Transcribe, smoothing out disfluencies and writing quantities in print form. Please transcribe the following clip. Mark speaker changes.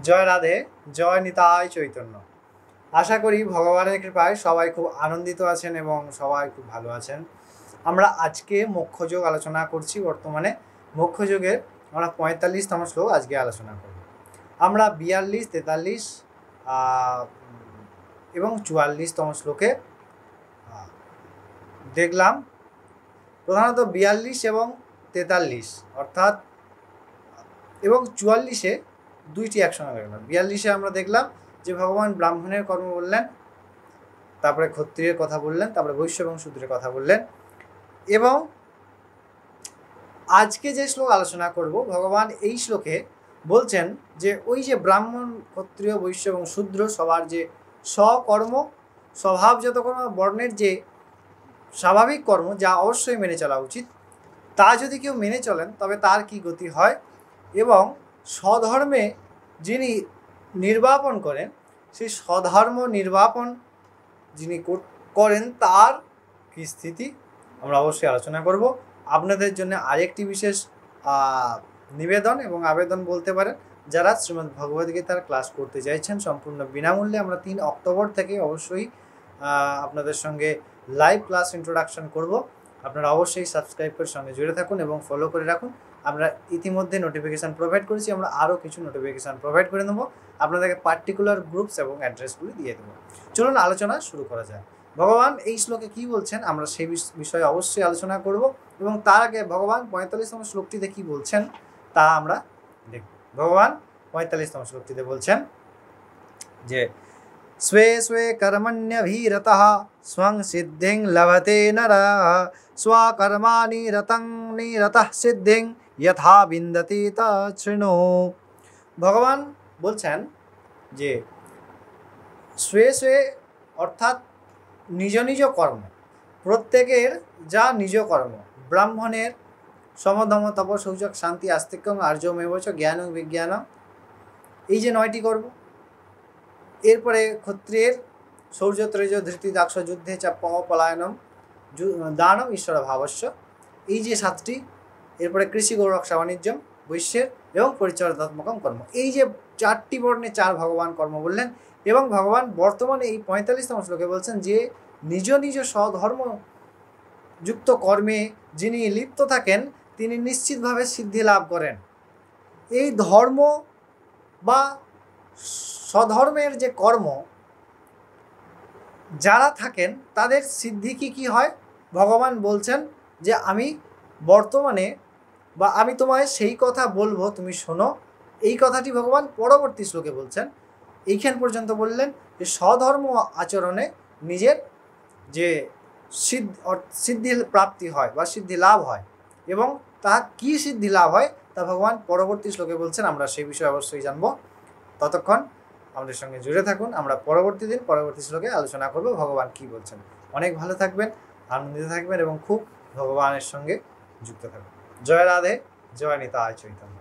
Speaker 1: জয় রাধে, জয় নিতাই চৈতন্য। আশা করি ভগবানের কৃপায় সবাই খুব আনন্দিত আছেন এবং সবাই খুব ভালো আছেন। আমরা আজকে মোক্ষযোগ আলোচনা করছি। বর্তমানে মোক্ষযোগের আমরা 45তম শ্লোক আজকে আলোচনা করব। আমরা 42, 43 এবং 44তম শ্লোকে দেখলাম। প্রধানত 42 এবং 43 অর্থাৎ এবং 44-এ দুইটি একসঙ্গে দেখলাম। 42-এ আমরা দেখলাম যে ভগবান ব্রাহ্মণের কর্ম বললেন, তারপরে ক্ষত্রিয়ের কথা বললেন, তারপরে বৈশ্য এবং শূদ্রের কথা বললেন। এবং আজকে যে শ্লোক আলোচনা করব, ভগবান এই শ্লোকে বলছেন যে ওই যে ব্রাহ্মণ, ক্ষত্রিয়, বৈশ্য এবং শূদ্র সবার যে স্বকর্ম, স্বভাবজাত কর্ম, বর্ণের যে স্বাভাবিক কর্ম যা অবশ্যই মেনে চলা উচিত, তা যদি কেউ মেনে চলেন তবে তার কি গতি হয়, এবং স্বধর্মে যিনি নির্বাপন করেন, সেই স্বধর্ম নির্বাপন যিনি করেন তার কী স্থিতি আমরা অবশ্যই আলোচনা করব। আপনাদের জন্য আরেকটি বিশেষ নিবেদন এবং আবেদন বলতে পারেন, যারা শ্রীমদ্ ভগবদ্গীতার ক্লাস করতে চাইছেন সম্পূর্ণ বিনামূল্যে, আমরা 3 অক্টোবর থেকে অবশ্যই আপনাদের সঙ্গে লাইভ ক্লাস ইন্ট্রোডাকশন করব। আপনারা অবশ্যই সাবস্ক্রাইব করে সঙ্গে জুড়ে থাকুন এবং ফলো করে রাখুন। আমরা ইতিমধ্যে নোটিফিকেশান প্রোভাইড করেছি, আমরা আরও কিছু নোটিফিকেশান প্রোভাইড করে নেব, আপনাদেরকে পার্টিকুলার গ্রুপস এবং অ্যাড্রেসগুলি দিয়ে দেবো। চলুন আলোচনা শুরু করা যায়। ভগবান এই শ্লোকে কী বলছেন আমরা সেই বিষয়ে অবশ্যই আলোচনা করব, এবং তার আগে ভগবান 45তম শ্লোকটিতে কী বলছেন তা আমরা দেখব। ভগবান 45তম শ্লোকটিতে বলছেন যে স্বে স্বে কর্মণ্যভিরতঃ স্বং সিদ্ধিং লভতে নরঃ স্বকর্মাণি রতং নিরতঃ সিদ্ধিং যথা বিন্দতি তৃণু। ভগবান বলছেন যে স্বে স্বে অর্থাৎ নিজ নিজ কর্ম, প্রত্যেকের যা নিজ কর্ম, ব্রাহ্মণের সমধম তপ শৌচক শান্তি আস্তিক্যং আর্যমেবচ জ্ঞান বিজ্ঞান, এই যে 9টি কর্ম। এরপরে ক্ষত্রিয়ের শৌর্য ত্রেজ ধৃতি দাক্ষ যুদ্ধে চাপ পলায়নম দানম ঈশ্বর ভাবস্য, এই যে 7টি। এরপরে কৃষি গৌরক্ষা বাণিজ্যম, বৈশ্যের এবং পরিচর্যাত্মকম কর্ম, এই যে 4টি বর্ণে 4 ভগবান কর্ম বললেন। এবং ভগবান বর্তমানে এই 45তম শ্লোকে বলছেন যে নিজ নিজ স্বধর্ম যুক্ত কর্মে যিনি লিপ্ত থাকেন তিনি নিশ্চিতভাবে সিদ্ধি লাভ করেন। এই ধর্ম বা স্বধর্মের যে কর্ম যারা থাকেন তাদের সিদ্ধি কী হয়, ভগবান বলছেন যে আমি বর্তমানে বা আমি তোমায় সেই কথা বলবো, তুমি শোনো। এই কথাটি ভগবান পরবর্তী শ্লোকে বলছেন। এইখান পর্যন্ত বললেন যে স্বধর্ম আচরণে নিজের যে সিদ্ধি প্রাপ্তি হয় বা সিদ্ধি লাভ হয়, এবং তা কী সিদ্ধি লাভ হয় তা ভগবান পরবর্তী শ্লোকে বলছেন। আমরা সেই বিষয়ে অবশ্যই জানব। ততক্ষণ আমাদের সঙ্গে জুড়ে থাকুন। আমরা পরবর্তী শ্লোকে আলোচনা করব ভগবান কী বলছেন। অনেক ভালো থাকবেন, আনন্দিত থাকবেন এবং খুব ভগবানের সঙ্গে যুক্ত থাকবেন। জয় রাধে, জয় নিতাই চৈতন্য।